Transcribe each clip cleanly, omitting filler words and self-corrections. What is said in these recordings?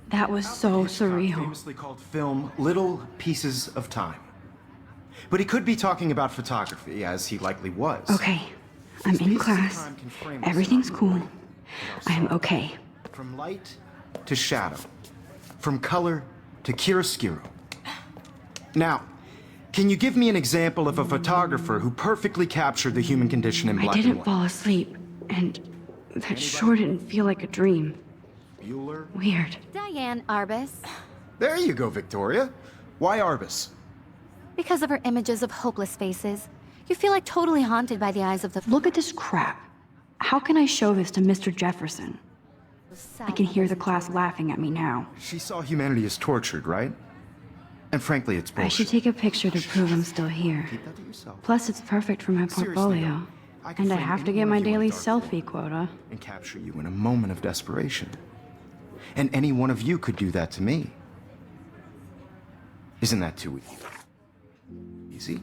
That was so surreal. Famously called film Little Pieces of Time. But he could be talking about photography, as he likely was. Okay, I'm in class. Everything's cool. I am okay. From light to shadow. From color to chiaroscuro. Now, can you give me an example of a photographer who perfectly captured the human condition in I black and didn't white? fall asleep, and that sure didn't feel like a dream. Bueller? Weird. Diane Arbus. There you go, Victoria. Why Arbus? Because of her images of hopeless faces, you feel like totally haunted by the eyes of the... Look at this crap. How can I show this to Mr. Jefferson? I can hear the class laughing at me now. She saw humanity as tortured, right? And frankly, it's bullshit. I should take a picture to prove I'm still here. Keep that to yourself. Plus, it's perfect for my Seriously, portfolio. though, I can And I frame have to any get one my of you in daily dark selfie quota. and capture you in a moment of desperation. And any one of you could do that to me. Isn't that too easy?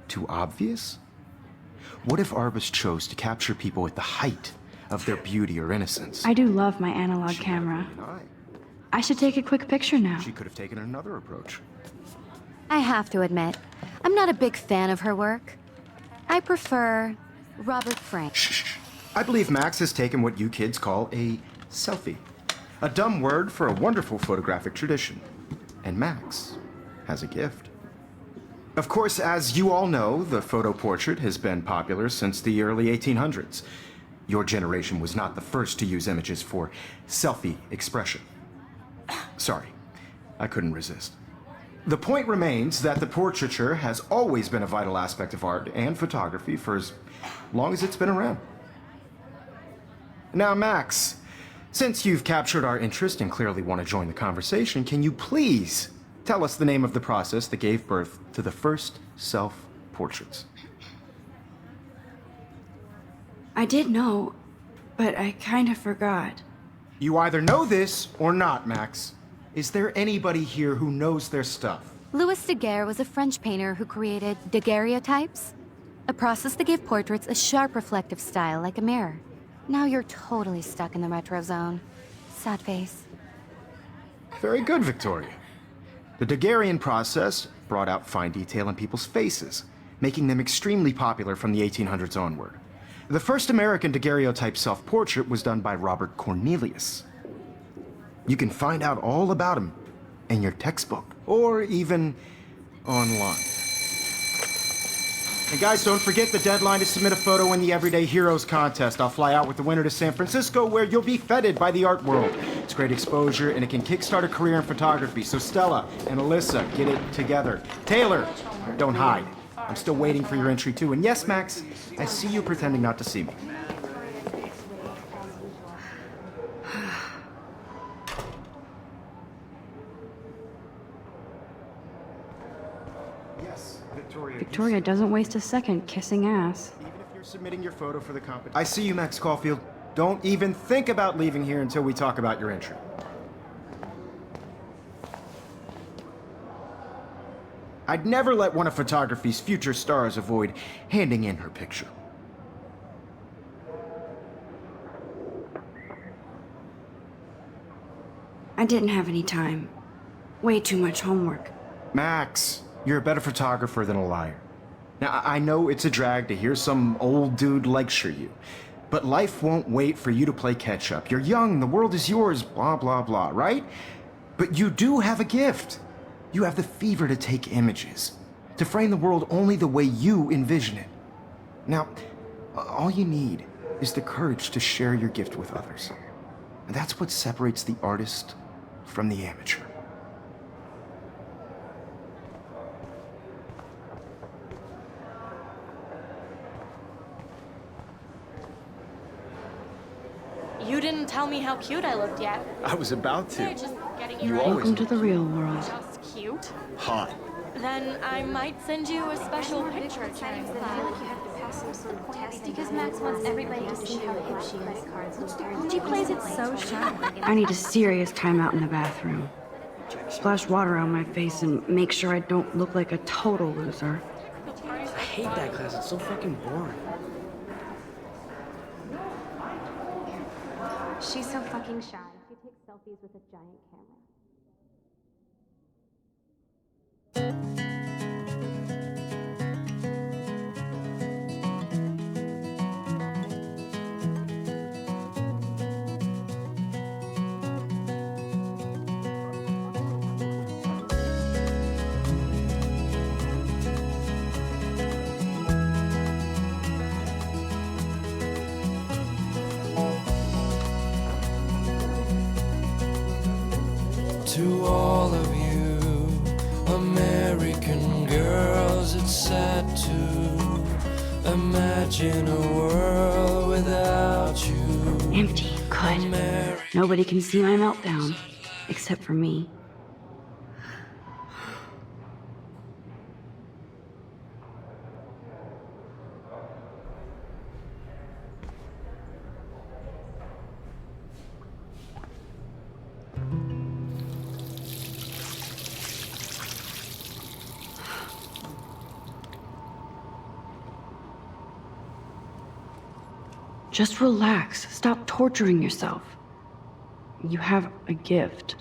Too obvious? What if Arbus chose to capture people at the height of their beauty or innocence? I do love my analog camera. I should take a quick picture now. She could have taken another approach. I have to admit, I'm not a big fan of her work. I prefer Robert Frank. Shh. I believe Max has taken what you kids call a selfie. A dumb word for a wonderful photographic tradition. And Max has a gift. Of course, as you all know, the photo portrait has been popular since the early 1800s. Your generation was not the first to use images for selfie expression. Sorry, I couldn't resist. The point remains that the portraiture has always been a vital aspect of art and photography for as long as it's been around. Now, Max, since you've captured our interest and clearly want to join the conversation, can you please tell us the name of the process that gave birth to the first self-portraits? I did know, but I kind of forgot. You either know this or not, Max. Is there anybody here who knows their stuff? Louis Daguerre was a French painter who created daguerreotypes, a process that gave portraits a sharp reflective style like a mirror. Now you're totally stuck in the retro zone. Sad face. Very good, Victoria. The Daguerrean process brought out fine detail in people's faces, making them extremely popular from the 1800s onward. The first American daguerreotype self-portrait was done by Robert Cornelius. You can find out all about him in your textbook, or even online. And guys, don't forget the deadline to submit a photo in the Everyday Heroes contest. I'll fly out with the winner to San Francisco, where you'll be feted by the art world. It's great exposure, and it can kickstart a career in photography. So Stella and Alyssa, get it together. Taylor, don't hide. I'm still waiting for your entry too. And yes, Max, I see you pretending not to see me. Yes, Victoria. Victoria doesn't waste a second kissing ass. Even if you're submitting your photo for the competition. I see you, Max Caulfield. Don't even think about leaving here until we talk about your entry. I'd never let one of photography's future stars avoid handing in her picture. I didn't have any time. Way too much homework. Max, you're a better photographer than a liar. Now, I know it's a drag to hear some old dude lecture you, but life won't wait for you to play catch-up. You're young, the world is yours, blah, blah, blah, right? But you do have a gift. You have the fever to take images, to frame the world only the way you envision it. Now, all you need is the courage to share your gift with others. And that's what separates the artist from the amateur. You didn't tell me how cute I looked yet. I was about to. They're just getting You right. always Welcome to the real world. Just cute. hot. Then I might send you a special picture during class. Because Max wants everybody to see how hip she is. She plays it so sharp. I need a serious timeout in the bathroom. Splash water on my face and make sure I don't look like a total loser. I hate that class. It's so fucking boring. She's so fucking shy. She takes selfies. selfies with a giant camera. To all of you American girls, it's sad to imagine a world without you. Empty. Good. Nobody can see my meltdown. Except for me. Just relax. Stop torturing yourself. You have a gift.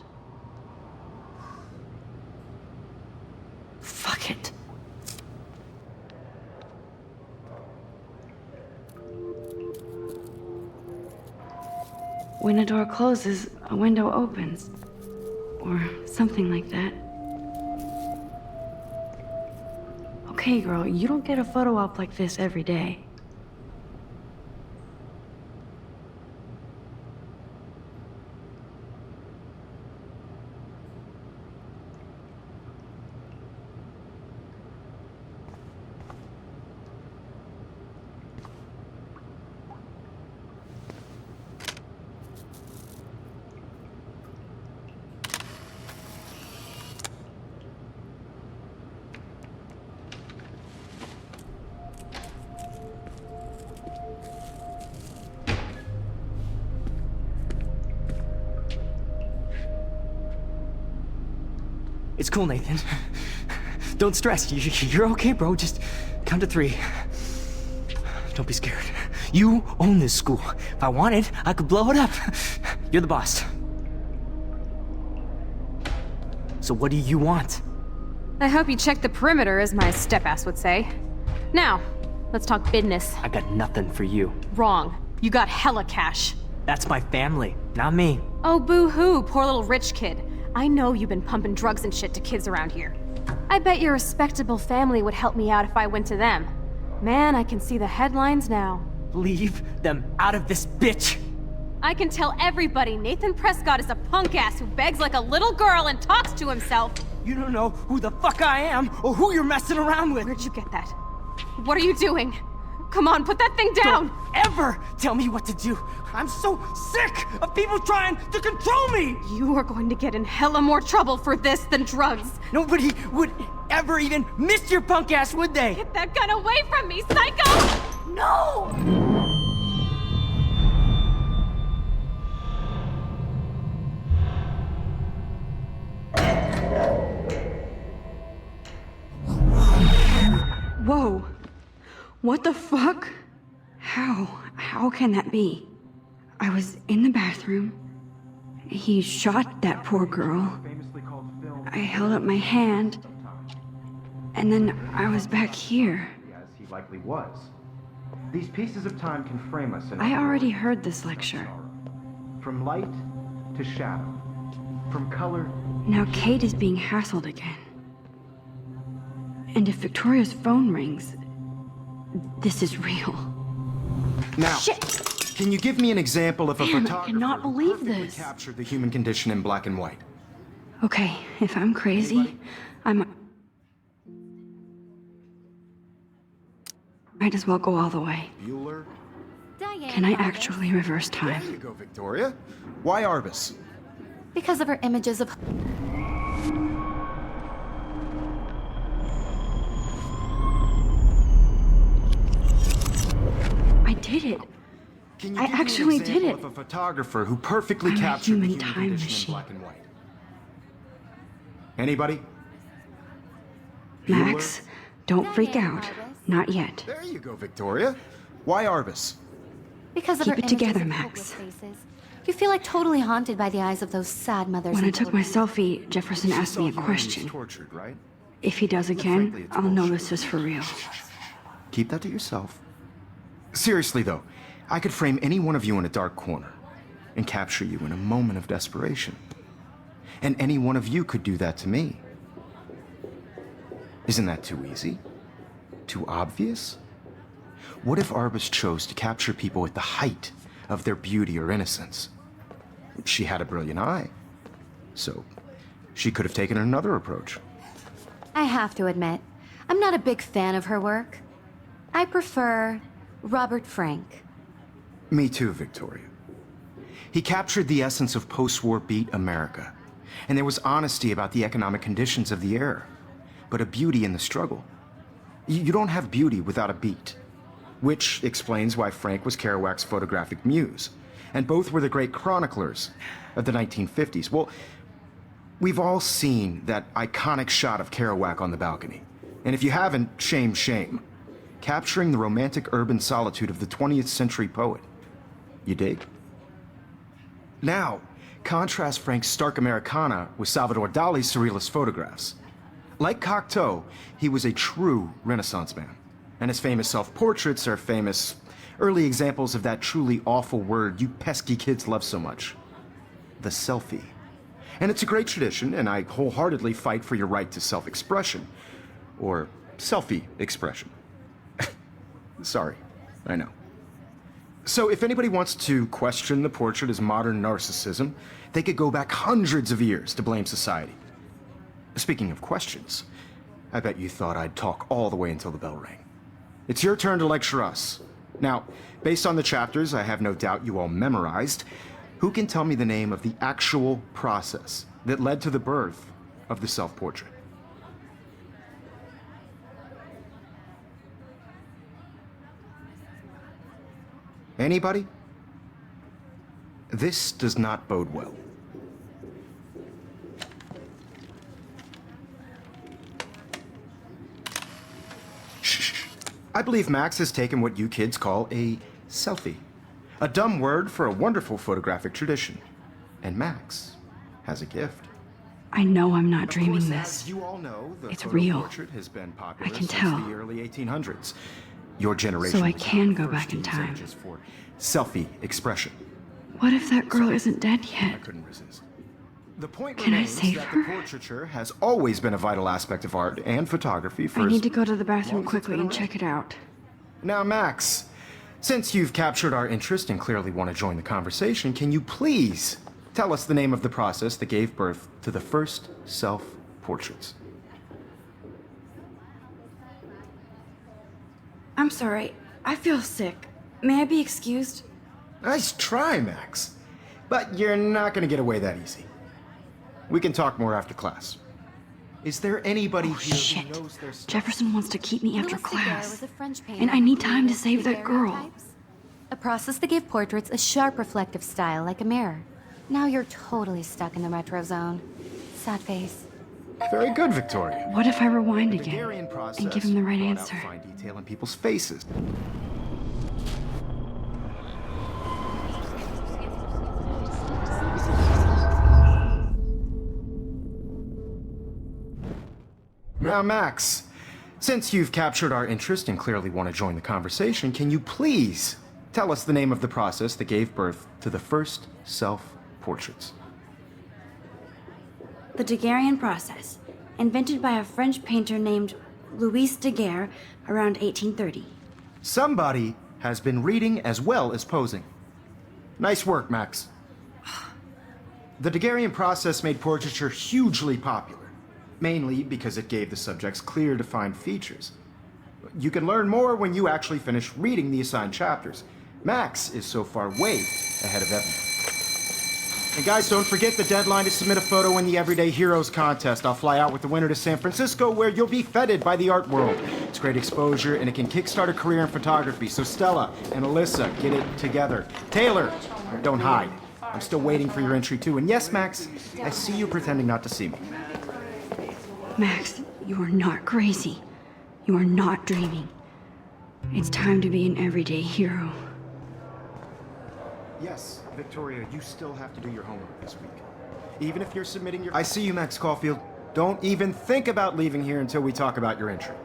Fuck it. When a door closes, a window opens. Or something like that. Okay, girl, you don't get a photo op like this every day. It's cool, Nathan. Don't stress. You're okay, bro. Just count to 3. Don't be scared. You own this school. If I wanted, I could blow it up. You're the boss. So what do you want? I hope you checked the perimeter, as my step-ass would say. Now, let's talk business. I got nothing for you. Wrong. You got hella cash. That's my family, not me. Oh, boo-hoo, poor little rich kid. I know you've been pumping drugs and shit to kids around here. I bet your respectable family would help me out if I went to them. Man, I can see the headlines now. Leave them out of this bitch! I can tell everybody Nathan Prescott is a punk ass who begs like a little girl and talks to himself. You don't know who the fuck I am or who you're messing around with. Where'd you get that? What are you doing? Come on, put that thing down! Don't ever tell me what to do. I'm so sick of people trying to control me! You are going to get in hella more trouble for this than drugs. Nobody would ever even miss your punk ass, would they? Get that gun away from me, psycho! No! Whoa. What the fuck? How can that be? I was in the bathroom. He shot that poor girl. I held up my hand. And then I was back here. As he likely was. These pieces of time can frame us in I already heard this lecture. From light to shadow. From color. Now Kate is being hassled again. And if Victoria's phone rings, this is real. Now, Shit! Can you give me an example of a Damn, I photographer cannot who believe perfectly this. captured the human condition in black and white? Okay, if I'm crazy, might as well go all the way. Bueller? Can I actually reverse There time? you go, Victoria. Why Arbus? Because of her images of... I did it. Can you I give me actually an did example it. of a photographer who perfectly I'm a captured the human human time condition machine. in black and white? Anybody? Max, don't freak yet, out. Arbus. Not yet. There you go, Victoria. Why Arbus? Because of Keep her it together, images of Max. hopeless faces. You feel like totally haunted by the eyes of those sad mothers. When I and took my children. selfie, Jefferson asked me a question. Tortured, right? If he does frankly, again, it's I'll know bullshit. this is for real. Keep that to yourself. Seriously, though, I could frame any one of you in a dark corner and capture you in a moment of desperation. And any one of you could do that to me. Isn't that too easy? Too obvious? What if Arbus chose to capture people at the height of their beauty or innocence? She had a brilliant eye, so she could have taken another approach. I have to admit, I'm not a big fan of her work. I prefer Robert Frank. Me too, Victoria. He captured the essence of post-war beat America, and there was honesty about the economic conditions of the era, but a beauty in the struggle. You don't have beauty without a beat, which explains why Frank was Kerouac's photographic muse, and both were the great chroniclers of the 1950s. Well, we've all seen that iconic shot of Kerouac on the balcony, and if you haven't, shame, shame. Capturing the romantic urban solitude of the 20th century poet. You dig? Now, contrast Frank's stark Americana with Salvador Dali's surrealist photographs. Like Cocteau, he was a true Renaissance man, and his famous self-portraits are famous early examples of that truly awful word you pesky kids love so much. The selfie. And it's a great tradition, and I wholeheartedly fight for your right to self-expression. Or selfie expression. Sorry, I know. So if anybody wants to question the portrait as modern narcissism, they could go back hundreds of years to blame society. Speaking of questions, I bet you thought I'd talk all the way until the bell rang. It's your turn to lecture us. Now, based on the chapters I have no doubt you all memorized, who can tell me the name of the actual process that led to the birth of the self-portrait? Anybody? This does not bode well. Shh. I believe Max has taken what you kids call a selfie. A dumb word for a wonderful photographic tradition. And Max has a gift. I know I'm not Of dreaming course, this. as you all know, the It's photo real. portrait has been popular I can since tell. the early 1800s. Your generation So I was can the go first back to in use time. images for selfie expression. What if that girl isn't dead I yet? couldn't resist. The point Can I remains save that her? the portraiture has always been a vital aspect of art and photography for I as need to go to the long bathroom as it's quickly been and around. check it out. Now, Max, since you've captured our interest and clearly want to join the conversation, can you please tell us the name of the process that gave birth to the first self-portraits? I'm sorry. I feel sick. May I be excused? Nice try, Max. But you're not going to get away that easy. We can talk more after class. Is there anybody Oh, here shit. who knows their stuff? Jefferson wants to keep me after Louis Daguerre class. was a French painter And I need who time to created save that girl. daguerreotypes, a process that gave portraits a sharp reflective style like a mirror. Now you're totally stuck in the retro zone. Sad face. Very good, Victoria. What if I rewind The again Daguerrean process and give him the right brought out answer? fine detail in people's faces. Now, Max, since you've captured our interest and clearly want to join the conversation, can you please tell us the name of the process that gave birth to the first self-portraits? The Daguerrean process, invented by a French painter named Louis Daguerre around 1830. Somebody has been reading as well as posing. Nice work, Max. The Daguerrean process made portraiture hugely popular, mainly because it gave the subjects clear, defined features. You can learn more when you actually finish reading the assigned chapters. Max is so far way ahead of everyone. And guys, don't forget the deadline to submit a photo in the Everyday Heroes contest. I'll fly out with the winner to San Francisco, where you'll be feted by the art world. It's great exposure, and it can kickstart a career in photography. So Stella and Alyssa, get it together. Taylor, don't hide. I'm still waiting for your entry too. And yes, Max, I see you pretending not to see me. Max, you are not crazy. You are not dreaming. It's time to be an everyday hero. Yes, Victoria, you still have to do your homework this week. Even if you're submitting your... I see you, Max Caulfield. Don't even think about leaving here until we talk about your entry.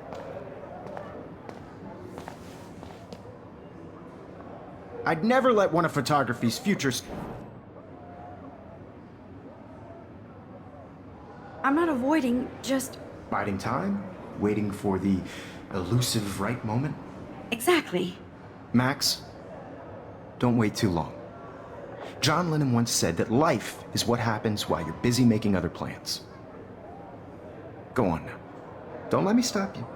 I'd never let one of photography's future... I'm not avoiding, just... Biding time? Waiting for the elusive right moment? Exactly. Max, don't wait too long. John Lennon once said that life is what happens while you're busy making other plans. Go on now. Don't let me stop you.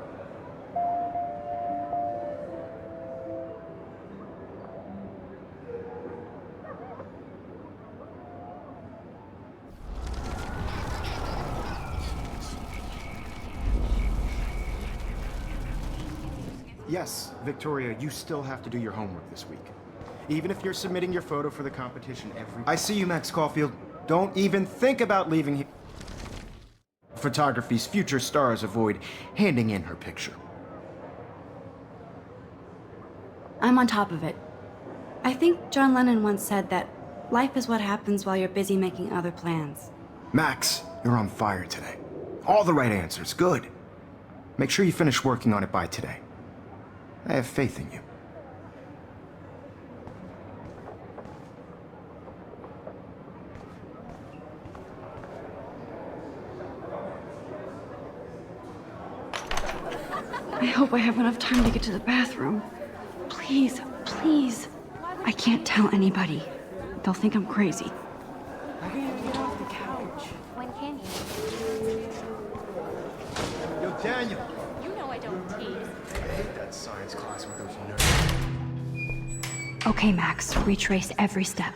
Yes, Victoria, you still have to do your homework this week. Even if you're submitting your photo for the competition every... I see you, Max Caulfield. Don't even think about leaving here. Photography's future stars avoid handing in her picture. I'm on top of it. I think John Lennon once said that life is what happens while you're busy making other plans. Max, you're on fire today. All the right answers. Good. Make sure you finish working on it by today. I have faith in you. I hope I have enough time to get to the bathroom. Please, please. I can't tell anybody. They'll think I'm crazy. I can't even get off the couch. When can you? Yo, Daniel. You know I don't tease. I hate that science class with those nerds. Okay, Max, retrace every step.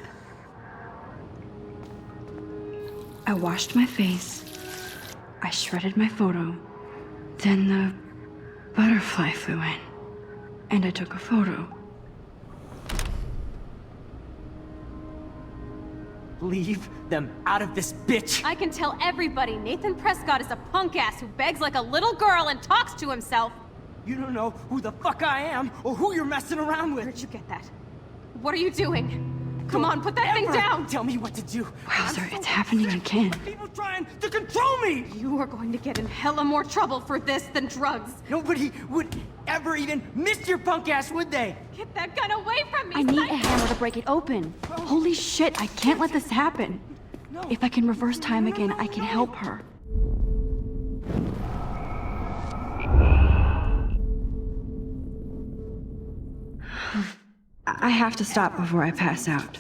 I washed my face. I shredded my photo. Then the butterfly flew in. And I took a photo. Leave them out of this bitch! I can tell everybody Nathan Prescott is a punk ass who begs like a little girl and talks to himself. You don't know who the fuck I am or who you're messing around with. Where'd you get that? What are you doing? Come on, put that thing Ever down! Tell me what to do. Wowzer, it's happening again. People trying to control me! You are going to get in hella more trouble for this than drugs. Nobody would ever even miss your punk ass, would they? Get that gun away from me! I need a psycho! hammer to break it open. Holy shit, I can't let this happen. If I can reverse time again, I can help her. I have to stop before I pass out.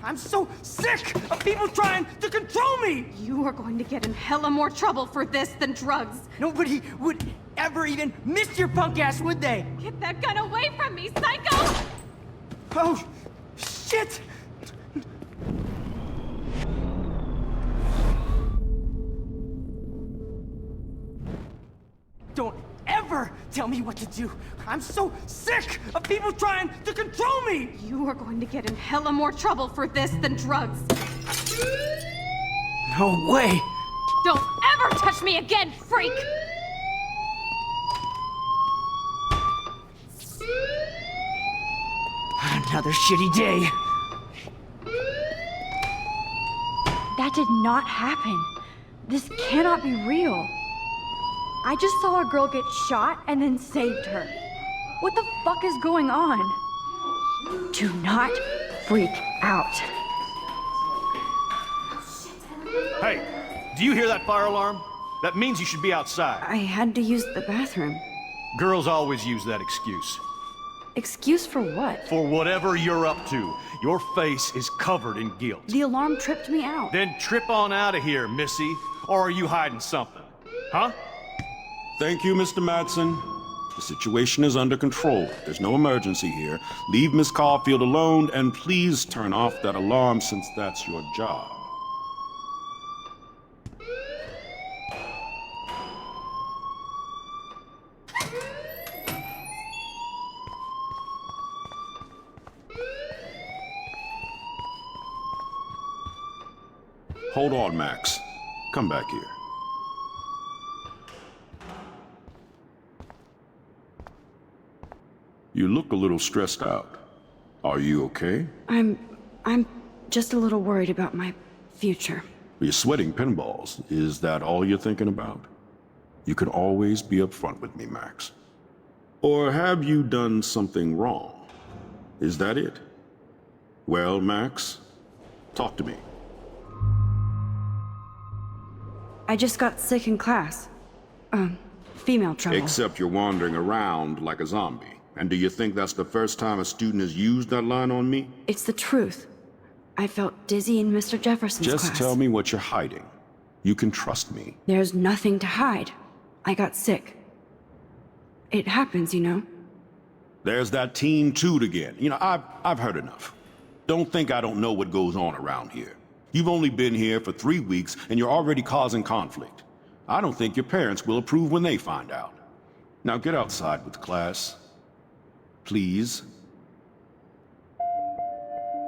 I'm so sick of people trying to control me! You are going to get in hella more trouble for this than drugs. Nobody would ever even miss your punk ass, would they? Get that gun away from me, psycho! Oh, shit! Don't ever tell me what to do. I'm so sick of people trying to control me! You are going to get in hella more trouble for this than drugs. No way! Don't ever touch me again, freak! Another shitty day. That did not happen. This cannot be real. I just saw a girl get shot and then saved her. What the fuck is going on? Do not freak out. Hey, do you hear that fire alarm? That means you should be outside. I had to use the bathroom. Girls always use that excuse. Excuse for what? For whatever you're up to, your face is covered in guilt. The alarm tripped me out. Then trip on out of here, Missy. Or are you hiding something? Huh? Thank you, Mr. Madsen. The situation is under control. There's no emergency here. Leave Miss Caulfield alone, and please turn off that alarm since that's your job. Hold on, Max. Come back here. You look a little stressed out. Are you okay? I'm I'm just a little worried about my future. You're sweating pinballs. Is that all you're thinking about? You can always be upfront with me, Max. Or have you done something wrong? Is that it? Well, Max, talk to me. I just got sick in class. Female trouble. Except you're wandering around like a zombie. And do you think that's the first time a student has used that line on me? It's the truth. I felt dizzy in Mr. Jefferson's class. Just tell me what you're hiding. You can trust me. There's nothing to hide. I got sick. It happens, you know. There's that teen toot again. You know, I've heard enough. Don't think I don't know what goes on around here. You've only been here for 3 weeks and you're already causing conflict. I don't think your parents will approve when they find out. Now get outside with class. Please.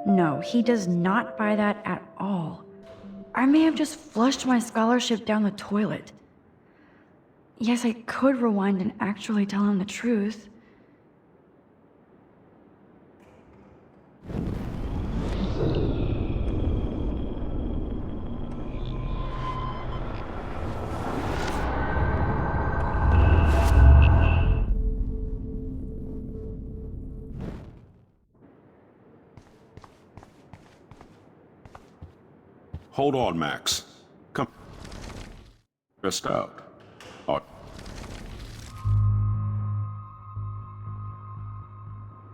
No, he does not buy that at all. I may have just flushed my scholarship down the toilet. Yes, I could rewind and actually tell him the truth. Hold on, Max. Come. Rest out.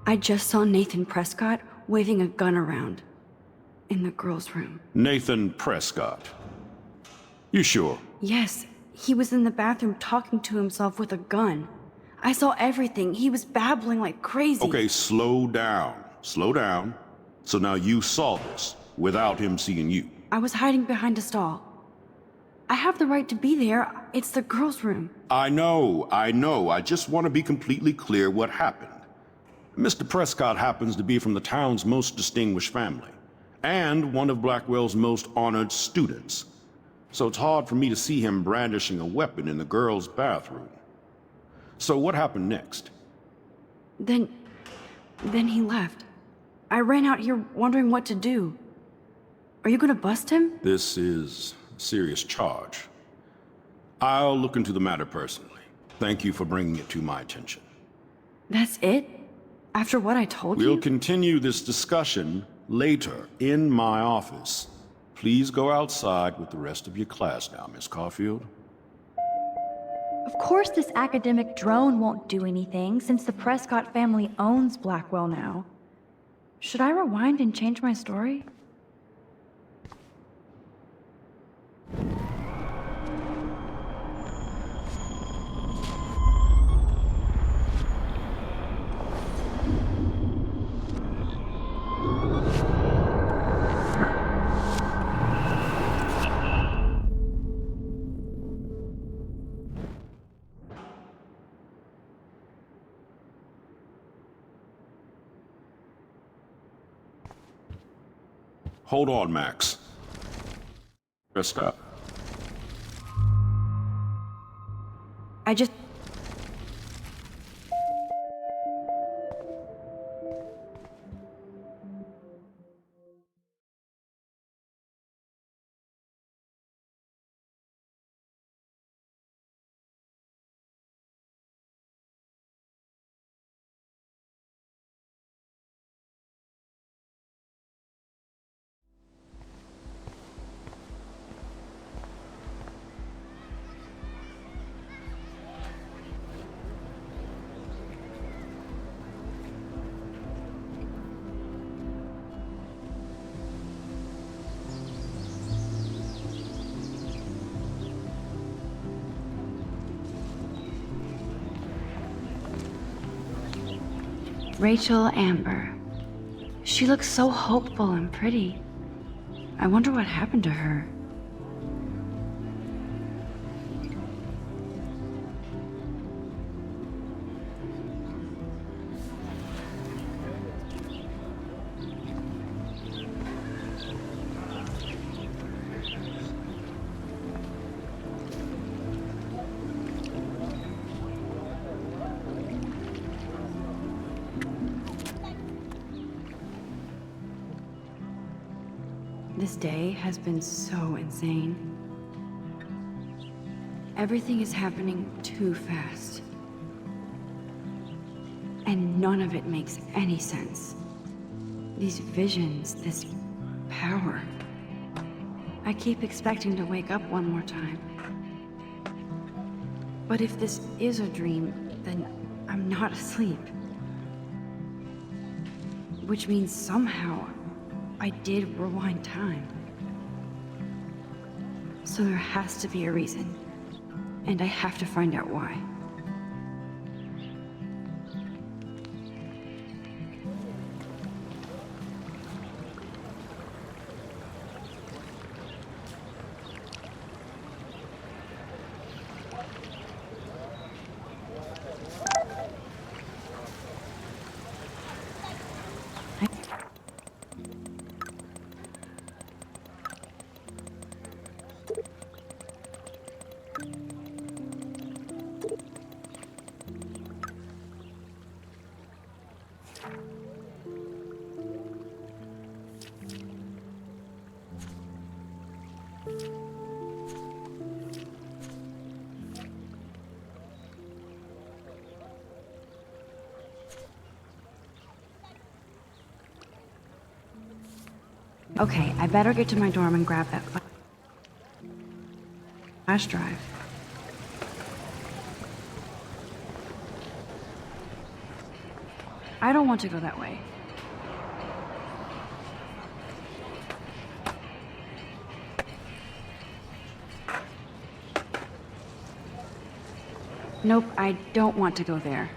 I just saw Nathan Prescott waving a gun around in the girls' room. Nathan Prescott. You sure? Yes, he was in the bathroom talking to himself with a gun. I saw everything. He was babbling like crazy. Okay, slow down. Slow down. So now you saw this without him seeing you. I was hiding behind a stall. I have the right to be there. It's the girls' room. I know. I just want to be completely clear what happened. Mr. Prescott happens to be from the town's most distinguished family, and one of Blackwell's most honored students. So it's hard for me to see him brandishing a weapon in the girls' bathroom. So what happened next? Then he left. I ran out here wondering what to do. Are you gonna bust him? This is a serious charge. I'll look into the matter personally. Thank you for bringing it to my attention. That's it? After what I told you? We'll continue this discussion later in my office. Please go outside with the rest of your class now, Miss Caulfield. Of course this academic drone won't do anything, since the Prescott family owns Blackwell now. Should I rewind and change my story? Hold on, Max. Rest up. I just... Rachel Amber. She looks so hopeful and pretty. I wonder what happened to her. This day has been so insane. Everything is happening too fast. And none of it makes any sense. These visions, this power. I keep expecting to wake up one more time. But if this is a dream, then I'm not asleep. Which means somehow I did rewind time. So there has to be a reason. And I have to find out why. Okay, I better get to my dorm and grab that flash drive. I don't want to go that way. Nope, I don't want to go there.